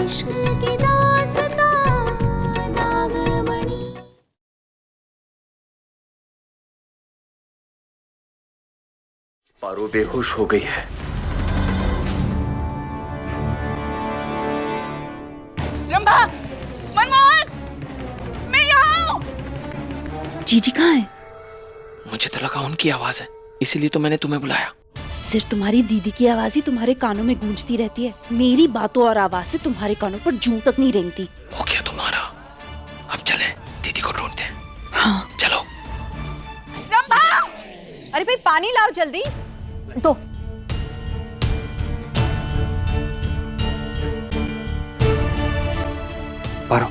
इश्क की दास्तां नागमणि। पारो बेहोश हो गई है। रंभा, मनमोहन, मैं यहाँ हूँ। जीजी कहाँ है? मुझे तो लगा उनकी आवाज है, इसीलिए तो मैंने तुम्हें बुलाया। सिर्फ तुम्हारी दीदी की आवाज ही तुम्हारे कानों में गूंजती रहती है। मेरी बातों और आवाज से तुम्हारे कानों पर जूं तक नहीं रेंगती। हो गया तुम्हारा। अब चले दीदी को ढूंढते हैं। हाँ चलो। रंभा, अरे भाई पानी लाओ जल्दी। तो पारो,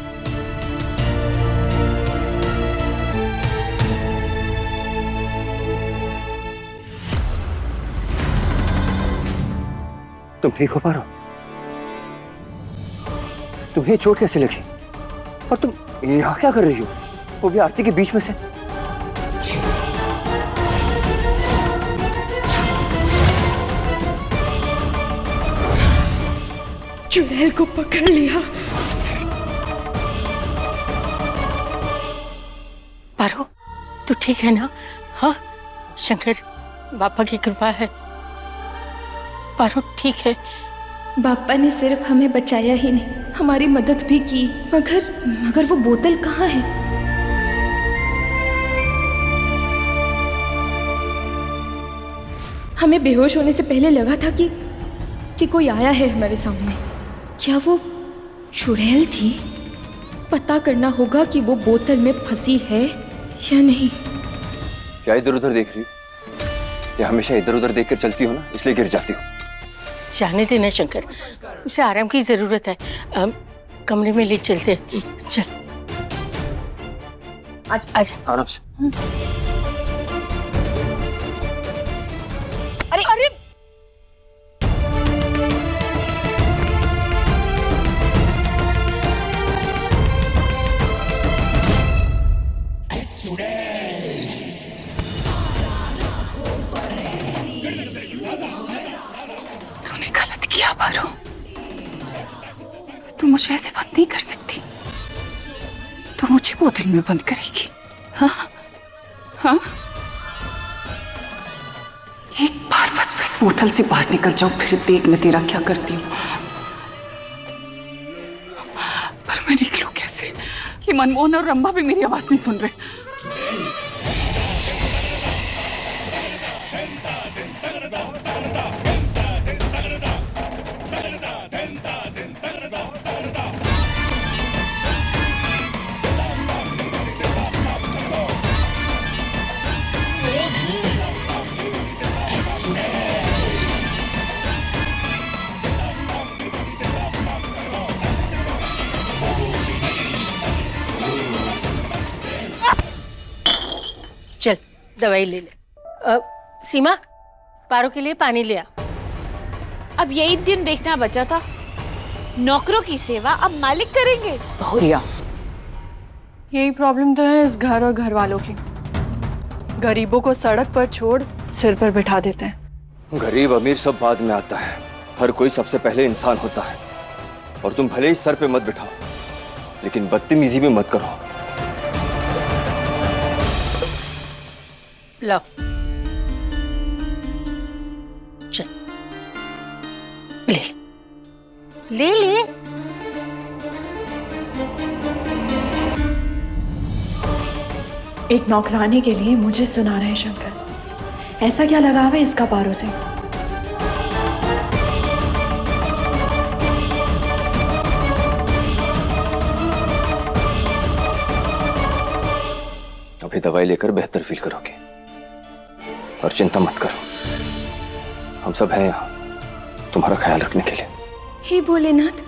तुम ठीक हो पारो? तुम्हें चोट कैसे लगी? और तुम यहाँ क्या कर रही हो? वो भी आरती के बीच में से। चुड़ैल को पकड़ लिया। पारो, तू ठीक है ना? हाँ, शंकर बापा की कृपा है। पारो ठीक है। बापा ने सिर्फ हमें बचाया ही नहीं, हमारी मदद भी की। मगर वो बोतल कहाँ है? हमें बेहोश होने से पहले लगा था कि कोई आया है हमारे सामने। क्या वो चुड़ैल थी? पता करना होगा कि वो बोतल में फंसी है या नहीं। क्या इधर उधर देख रही हो? या हमेशा इधर उधर देखकर चलती हो ना, इसलिए गिर जाती हो। जाने देना शंकर, उसे आराम की जरूरत है। कमरे में ले चलते हैं। चल आजा। आराम से। अरे तूने गलत किया पारो। तू मुझे ऐसे बंद नहीं कर सकती। तू मुझे बोतल में बंद करेगी? हाँ हाँ, एक बार बस इस बोतल से बाहर निकल जाओ, फिर देख मैं तेरा क्या करती हूँ। पर मैं निकलूं कैसे कि मनमोहन और रंभा भी मेरी आवाज नहीं सुन रहे? चल दवाई ले ले। सीमा, पारो के लिए पानी ले आ। अब यही दिन देखना बचा था। नौकरों की सेवा अब मालिक करेंगे। बहुरिया, यही प्रॉब्लम तो है इस घर और घर वालों की। गरीबों को सड़क पर छोड़ सिर पर बिठा देते हैं। गरीब अमीर सब बाद में आता है, हर कोई सबसे पहले इंसान होता है। और तुम भले ही सर पे मत बिठाओ, लेकिन बदतमीजी भी मत करो। लो चल, ले ले ले। एक नौकरानी के लिए मुझे सुना रहे शंकर। ऐसा क्या लगाव है इसका पारो से? अभी दवाई लेकर बेहतर फील करोगे, और चिंता मत करो, हम सब हैं यहाँ तुम्हारा ख्याल रखने के लिए। हे भोलेनाथ,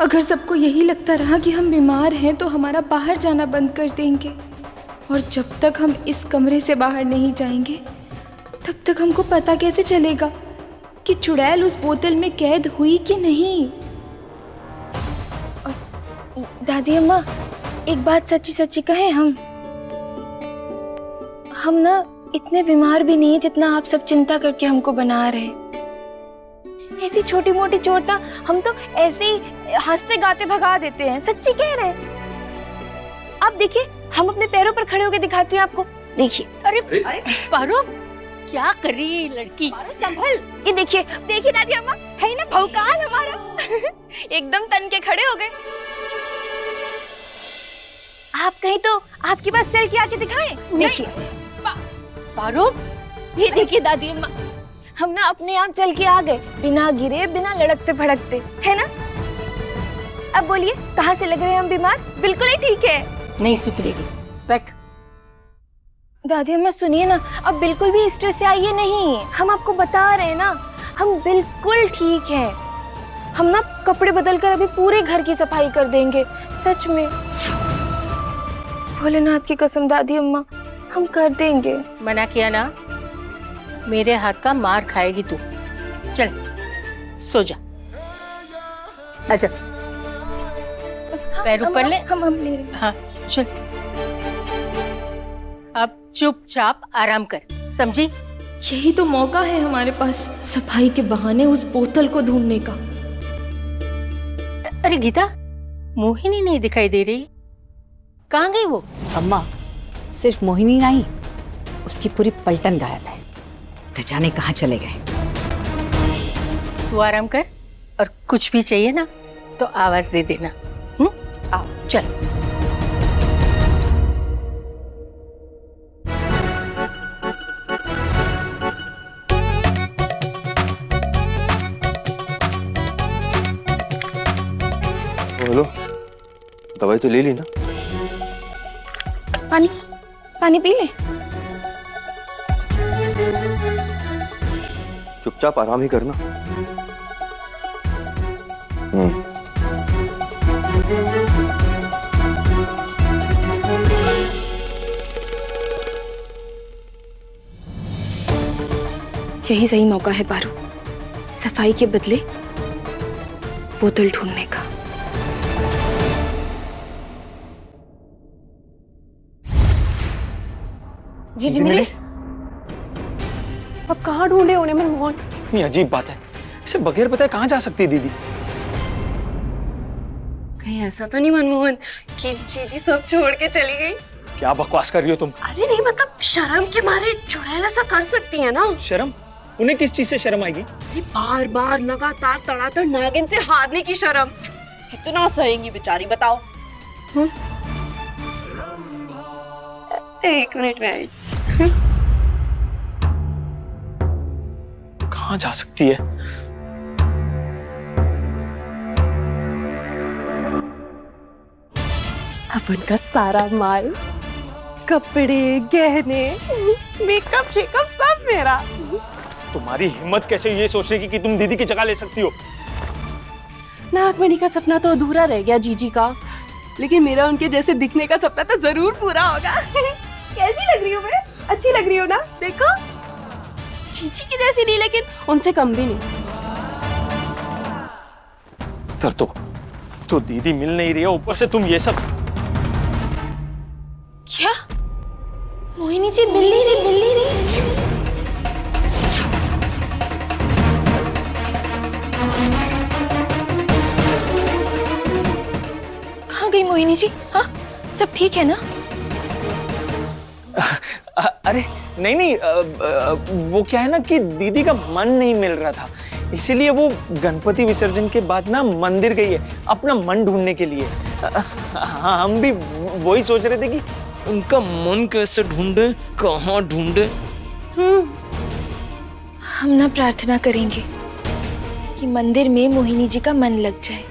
अगर सबको यही लगता रहा कि हम बीमार हैं तो हमारा बाहर जाना बंद कर देंगे, और जब तक हम इस कमरे से बाहर नहीं जाएंगे तब तक हमको पता कैसे चलेगा कि चुड़ैल उस बोतल में कैद हुई कि नहीं। दादी अम्मा, एक बात सच्ची सच्ची कहें, हम ना इतने बीमार भी नहीं जितना आप सब चिंता करके हमको बना रहे हैं। ऐसी छोटी मोटी चोट ना हम तो ऐसे ही हंसते गाते भगा देते हैं। सच्ची कह रहे हैं। आप देखिए, हम अपने पैरों पर खड़े होकर दिखाते हैं आपको। देखिए। अरे पारो, क्या कर रही है ये लड़की? संभल। ये देखिए, देखिए दादी अम्मा, है ना भौकाल हमारा। एकदम तन के खड़े हो गए। आप कहीं तो आपके पास चल के आके दिखाएं। देखिए पारो, ये देखिए दादी अम्मा, हम ना अपने आप चल के आ गए, बिना गिरे, बिना लड़कते भड़कते, है ना? अब बोलिए, कहाँ से लग रहे हैं हम बीमार? बिल्कुल ही ठीक है। नहीं सुधरेगी। बैठ। दादी अम्मा सुनिए ना, अब बिल्कुल भी स्ट्रेस से आइए नहीं। हम आपको बता रहे हैं ना, हम बिल्कुल ठीक हैं। हम ना कपड़े बदल कर अभी पूरे घर की सफाई कर देंगे। सच में, भोलेनाथ की कसम दादी अम्मा, हम कर देंगे। मना किया ना, मेरे हाथ का मार खाएगी तू। चल सो जा। आजा, पैर ऊपर ले। हम ले रहे हैं। हाँ चल, अब चुपचाप आराम कर, समझी? यही तो मौका है हमारे पास सफाई के बहाने उस बोतल को ढूंढने का। अरे गीता, मोहिनी नहीं दिखाई दे रही, कहाँ गई वो? अम्मा, सिर्फ मोहिनी नहीं, उसकी पूरी पलटन गायब है। न जाने कहाँ चले गए। तू आराम कर, और कुछ भी चाहिए ना तो आवाज दे देना। आओ चल। बोलो, दवाई तो ले ली ना? पानी पानी पी ले। चुपचाप आराम ही करना। यही सही मौका है पारू, सफाई के बदले बोतल ढूंढने का। जीजी मिली? अब कहाँ ढूंढे उन्हें मनमोहन? इतनी अजीब बात है, इसे बगैर बताए कहाँ जा सकती है दीदी? कहीं ऐसा तो नहीं मनमोहन कि जीजी सब छोड़ के चली गई? क्या बकवास कर रही हो तुम? अरे नहीं, मतलब शर्म के मारे चुड़ैल ऐसा कर सकती है ना। शर्म? उन्हें किस चीज से शर्म आएगी? बार बार लगातार तड़ातड़ नागिन से हारने की शर्म। कितना सहेंगी बेचारी, बताओ। एक मिनट में आई। कहाँ जा सकती है? अब उनका सारा माल, कपड़े, गहने, मेकअप शेकअप सब मेरा। तुम्हारी हिम्मत कैसे ये सोचने की कि तुम दीदी की जगह ले सकती हो? नागमणि का सपना तो अधूरा रह गया जीजी का, लेकिन मेरा उनके जैसे दिखने का सपना तो जरूर पूरा होगा। कैसी लग रही हूँ मैं? अच्छी लग रही हूँ ना? देखो, जीजी की जैसी नहीं, लेकिन उनसे कम भी नहीं। तो दीदी मिल नहीं रही है, ऊपर से तुम ये सब। क्या? मोहिनी जी मिल नहीं रही? कहाँ गई मोहिनी जी? हाँ, सब ठीक है ना? अरे नहीं, वो क्या है ना कि दीदी का मन नहीं मिल रहा था, इसीलिए वो गणपति विसर्जन के बाद ना मंदिर गई है अपना मन ढूंढने के लिए। हाँ, हम भी वही सोच रहे थे कि उनका मन कैसे ढूंढे, कहाँ ढूंढे। हम ना प्रार्थना करेंगे कि मंदिर में मोहिनी जी का मन लग जाए।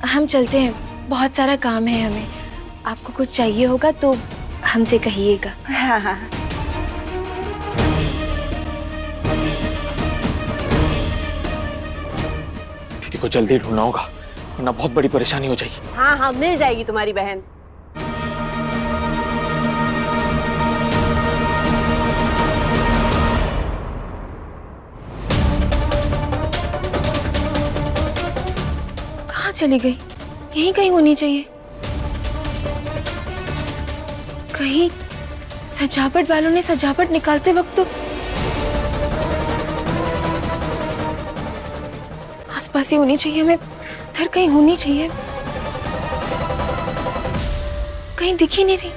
हम चलते हैं, बहुत सारा काम है हमें। आपको कुछ चाहिए होगा तो हमसे कहिएगा। हाँ। दीदी को जल्दी ढूंढना होगा, वरना बहुत बड़ी परेशानी हो जाएगी। हाँ, मिल जाएगी तुम्हारी बहन। कहाँ चली गई? यहीं कहीं होनी चाहिए। कहीं सजावट वालों ने सजावट निकालते वक्त तो आसपास ही होनी चाहिए, हमें इधर कहीं होनी चाहिए। कहीं दिख ही नहीं रही।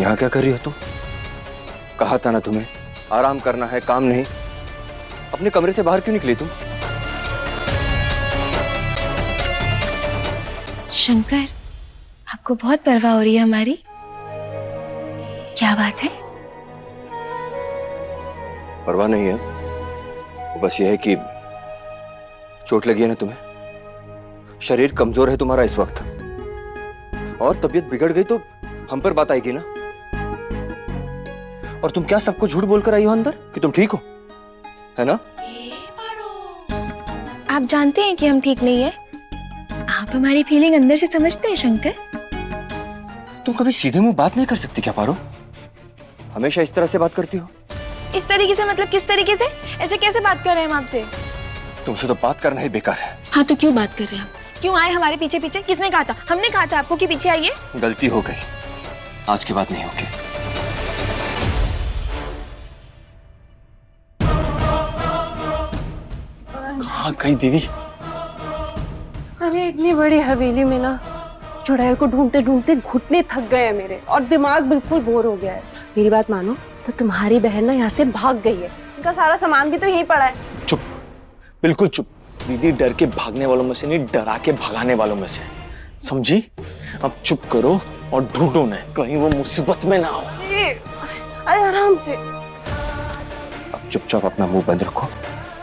यहाँ क्या कर रही हो तुम? कहा था ना तुम्हें आराम करना है, काम नहीं। अपने कमरे से बाहर क्यों निकली तुम? शंकर, आपको बहुत परवाह हो रही है हमारी। क्या बात है? परवाह नहीं है, वो बस ये है कि चोट लगी है ना तुम्हें, शरीर कमजोर है तुम्हारा इस वक्त, और तबीयत बिगड़ गई तो हम पर बात आएगी ना। और तुम क्या सबको झूठ बोलकर आई हो अंदर कि तुम ठीक हो, है ना? आप जानते हैं कि हम ठीक नहीं है। आप हमारी फीलिंग अंदर से समझते हैं शंकर। तुम कभी सीधे मुंह बात नहीं कर सकती क्या पारो? हमेशा इस तरह से बात करती हो। इस तरीके से मतलब किस तरीके से? ऐसे कैसे बात कर रहे हैं हम आपसे? तुमसे तो बात करना ही बेकार है। हाँ तो क्यों बात कर रहे हैं आप? क्यों आए हमारे पीछे पीछे? किसने कहा था? हमने कहा था आपको कि पीछे आइए? गलती हो गई, आज के बाद नहीं होगी। कहाँ गई दीदी? अरे इतनी बड़ी हवेली में ना चुड़ैल को ढूंढते ढूंढते घुटने थक गए हैं मेरे, और दिमाग बिल्कुल बोर हो गया है। मेरी बात मानो तो तुम्हारी बहन ना यहाँ से भाग गई है। उनका सारा सामान भी तो यहीं पड़ा है। चुप, बिल्कुल चुप। दीदी डर के भागने वालों में से नहीं, डरा के भगाने वालों में से, समझी? अब चुप करो और ढूंढो न, कहीं वो मुसीबत में ना हो। अरे आराम से। अब चुपचाप अपना मुंह बंद रखो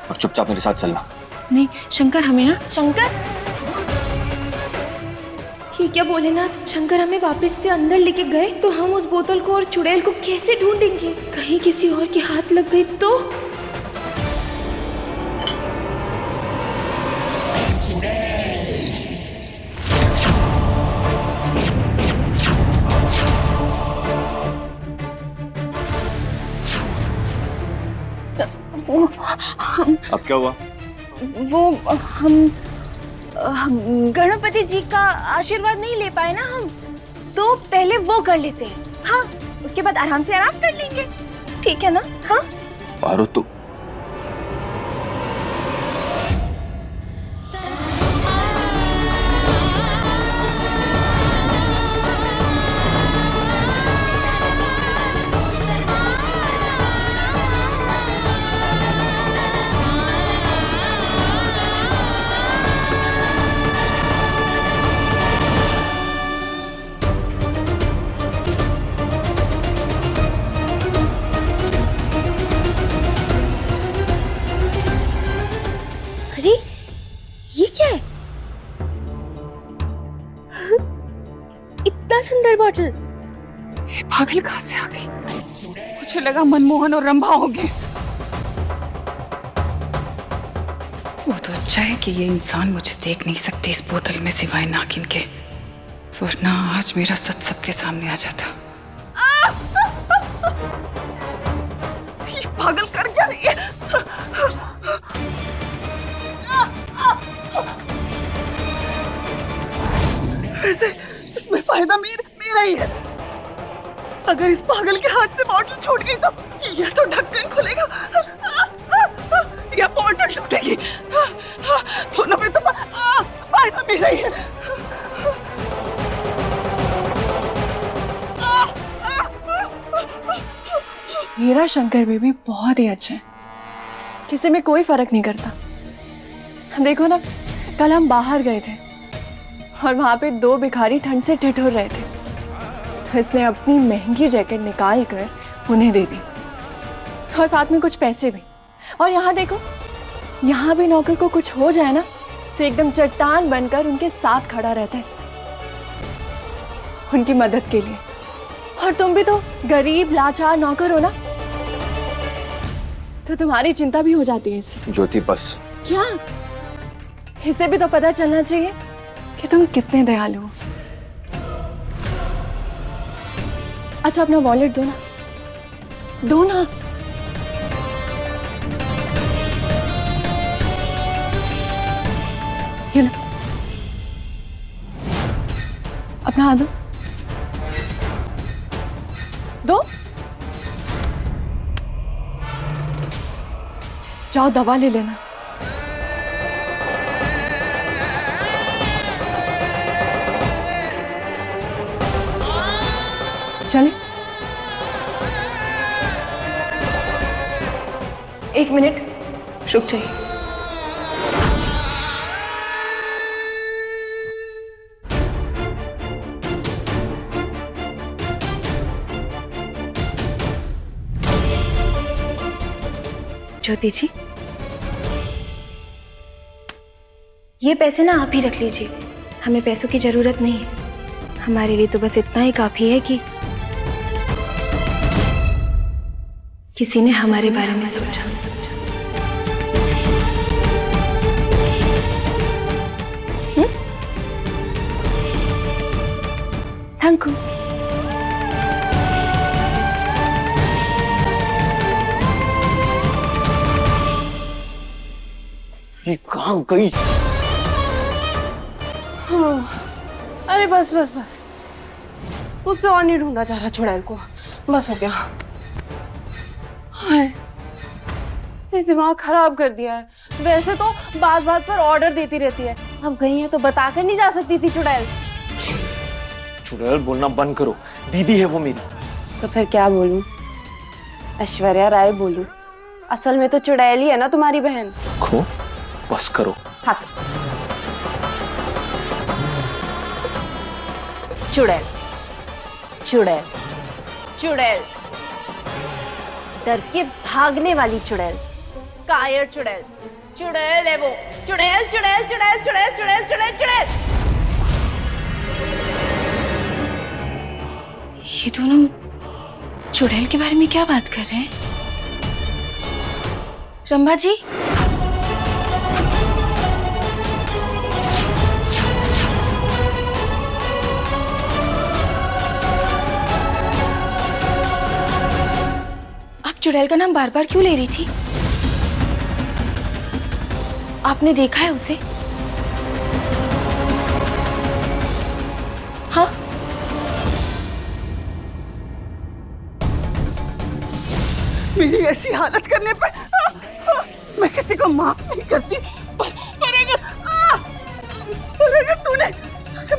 और चुपचाप मेरे साथ चलना। नहीं शंकर, हमें ना शंकर, ये क्या भोलेनाथ, शंकर हमें वापस से अंदर लेके गए तो हम उस बोतल को और चुड़ैल को कैसे ढूंढेंगे? कहीं किसी और के हाथ लग गई तो? अब क्या हुआ? वो हम गणपति जी का आशीर्वाद नहीं ले पाए ना हम, तो पहले वो कर लेते हैं। हाँ, उसके बाद आराम से आराम कर लेंगे, ठीक है ना? हाँ पारो तो सुंदर बॉटल। ये पागल कहाँ से आ गई? मुझे लगा मनमोहन और रंभा होंगे। वो तो अच्छा है कि ये इंसान मुझे देख नहीं सकते इस बोतल में सिवाय नागिन के, वरना आज मेरा सच सबके सामने आ जाता। ये पागल कर क्या रही है? वैसे इसमें फायदा मेरा ही है। अगर इस पागल के हाथ से बॉटल छूट गई तो यह तो ढक्कन खुलेगा या बॉटल टूटेगी, दोनों में तो फायदा मेरा ही है। मेरा शंकर बेबी बहुत ही अच्छा है, किसी में कोई फर्क नहीं करता। देखो ना, कल हम बाहर गए थे और वहां पे दो भिखारी ठंड से ठिठुर रहे थे, तो इसने अपनी महंगी जैकेट निकाल कर उन्हें दे दी और साथ में कुछ पैसे भी। और यहाँ देखो, यहाँ भी नौकर को कुछ हो जाए ना तो एकदम चट्टान बनकर उनके साथ खड़ा रहता है उनकी मदद के लिए। और तुम भी तो गरीब लाचार नौकर हो ना, तो तुम्हारी चिंता भी हो जाती है इससे। ज्योति बस। क्या? इसे भी तो पता चलना चाहिए कि तुम कितने दयालु हो। अच्छा अपना वॉलेट दो ना, दो ना। ये लो, अपना हाथ दो। दो जाओ दवा ले लेना। चले। 1 मिनट रुक जाइए। ज्योति जी, ये पैसे ना आप ही रख लीजिए, हमें पैसों की जरूरत नहीं है। हमारे लिए तो बस इतना ही काफी है कि किसी ने हमारे बारे में सोचा। Thank you. जी कहाँ गई? अरे बस बस बस, मुझसे और नहीं ढूंढा जा रहा चुड़ैल को, बस हो गया। हाय, ये दिमाग खराब कर दिया है। वैसे तो बात बात पर ऑर्डर देती रहती है, अब गई है तो बताकर नहीं जा सकती थी चुड़ैल। चुड़ैल बोलना बंद करो, दीदी है वो मेरी। तो फिर क्या बोलूं? ऐश्वर्या राय बोलूं? असल में तो चुड़ैल ही है ना तुम्हारी बहन। खो, बस करो। हाथ। चुड़ैल, चुड़ैल, चुड़ैल, डर के भागने वाली चुड़ैल, कायर चुड़ैल, चुड़ैल है वो, चुड़ैल चुड़ैल चुड़ैल चुड़ैल चुड़ैल चुड़ैल चुड़ैल। ये दोनों चुड़ैल के बारे में क्या बात कर रहे हैं? रंभा जी, आप चुड़ैल का नाम बार बार क्यों ले रही थी? आपने देखा है उसे? हाँ? मेरी ऐसी हालत करने पर मैं किसी को माफ नहीं करती, पर अगर तूने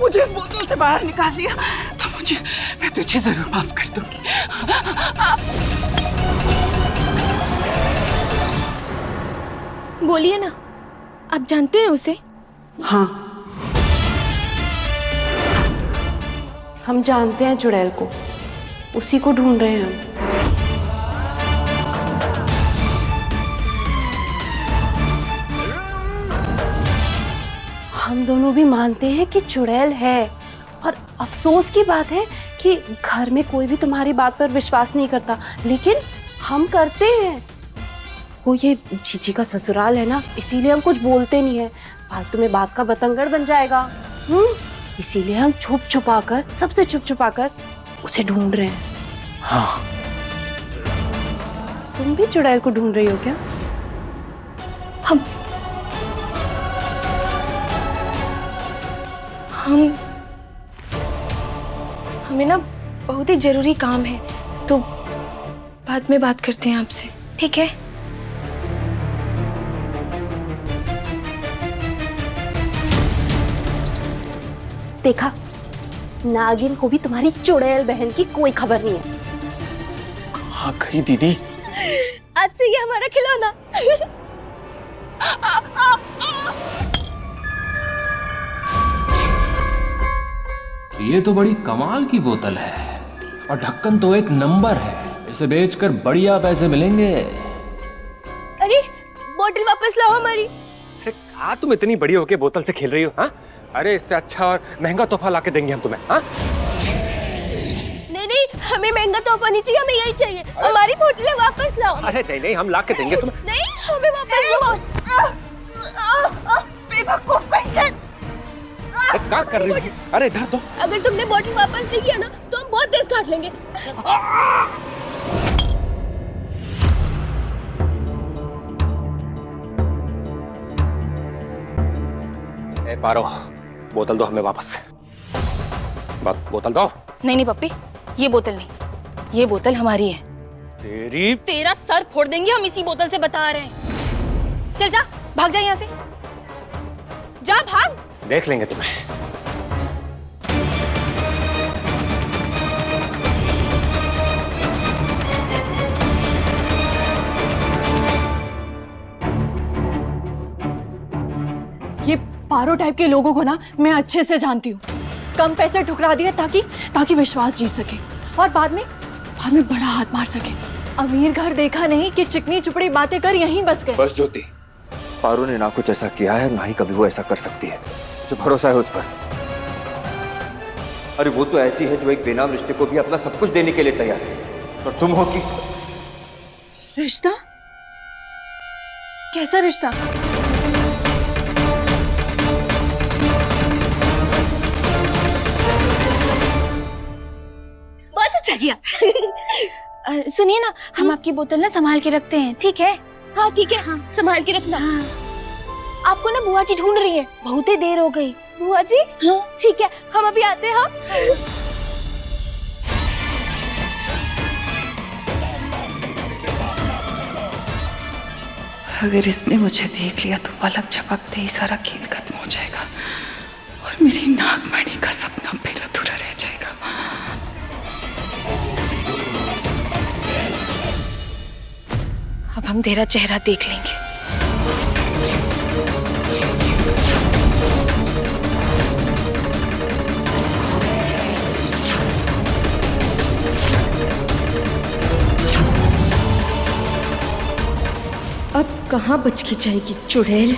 मुझे इस बोतल से बाहर निकाल लिया तो मैं तुझे जरूर माफ कर दूंगी। बोलिए ना, आप जानते हैं उसे? हाँ, हम जानते हैं चुड़ैल को, उसी को ढूंढ रहे हैं हम। हम दोनों भी मानते हैं कि चुड़ैल है, और अफसोस की बात है कि घर में कोई भी तुम्हारी बात पर विश्वास नहीं करता, लेकिन हम करते हैं। वो ये जीजी का ससुराल है ना, इसीलिए हम कुछ बोलते नहीं है, फालतू में बात का बतंगड़ बन जाएगा। इसीलिए हम छुप छुपा कर, सबसे छुप छुपा कर उसे ढूंढ रहे हैं। हाँ। तुम भी चुड़ैल को ढूंढ रही हो क्या? हमें ना बहुत ही जरूरी काम है, तो बाद में बात करते हैं आपसे, ठीक है? देखा, नागिन को भी तुम्हारी चुड़ैल बहन की कोई खबर नहीं है। कहाँ गई दीदी? आज से ये हमारा खिलौना। ये तो बड़ी कमाल की बोतल है, और ढक्कन तो एक नंबर है। इसे बेचकर बढ़िया पैसे मिलेंगे। अरे बोतल वापस लाओ हमारी। अरे कहाँ तुम इतनी बड़ी होके बोतल से खेल रही हो? हाँ, अरे इससे अच्छा और महंगा तोहफा लाके देंगे हम तुम्हें। हाँ, नहीं नहीं, हमें महंगा तोहफा नहीं चाहिए, हमें यही चाहिए। हमारी बोतलें वापस लाओ। अरे नहीं नहीं, हम लाके देंगे तुम्हें। नहीं, हमें वापस लाओ। बेवकूफ कहीं के। क्या कर रही हो? अरे इधर दो। अगर तुमने बोतल वापस नहीं किया ना तो हम बहुत तेज काट लेंगे। ए पारो, बोतल दो हमें वापस। बोतल दो। नहीं नहीं पप्पी, ये बोतल नहीं, ये बोतल हमारी है। तेरी तेरा सर फोड़ देंगे हम इसी बोतल से, बता रहे हैं। चल जा, भाग जा यहाँ से, जा भाग। देख लेंगे तुम्हें। ये पारो टाइप के लोगों को ना मैं अच्छे से जानती हूँ। कम पैसे ठुकरा दिए ताकि विश्वास जीत सके और बाद में बड़ा हाथ मार सके। अमीर घर देखा नहीं कि चिकनी चुपड़ी बातें कर यहीं बस गए। बस ज्योति, पारो ने ना कुछ ऐसा किया है, ना ही कभी वो ऐसा कर सकती है। जो भरोसा है उस पर। अरे वो तो ऐसी है जो एक बेनाम रिश्ते को भी अपना सब कुछ देने के लिए तैयार है, और तुम हो कि रिश्ता? कैसा रिश्ता? बहुत अच्छा किया। सुनिए ना, हम आपकी बोतल ना संभाल के रखते हैं, ठीक है? हाँ ठीक है, हाँ संभाल के रखना। हाँ। आपको ना बुआ जी ढूंढ रही है, बहुत ही देर हो गई। बुआ जी? हाँ ठीक है, हम अभी आते हैं। हाँ अगर इसने मुझे देख लिया तो पलक झपकते ही सारा खेल खत्म हो जाएगा और मेरी नागमणि का सपना फिर अधूरा रह जाएगा। अब हम तेरा चेहरा देख लेंगे। अब कहाँ बच के जाएगी चुड़ैल।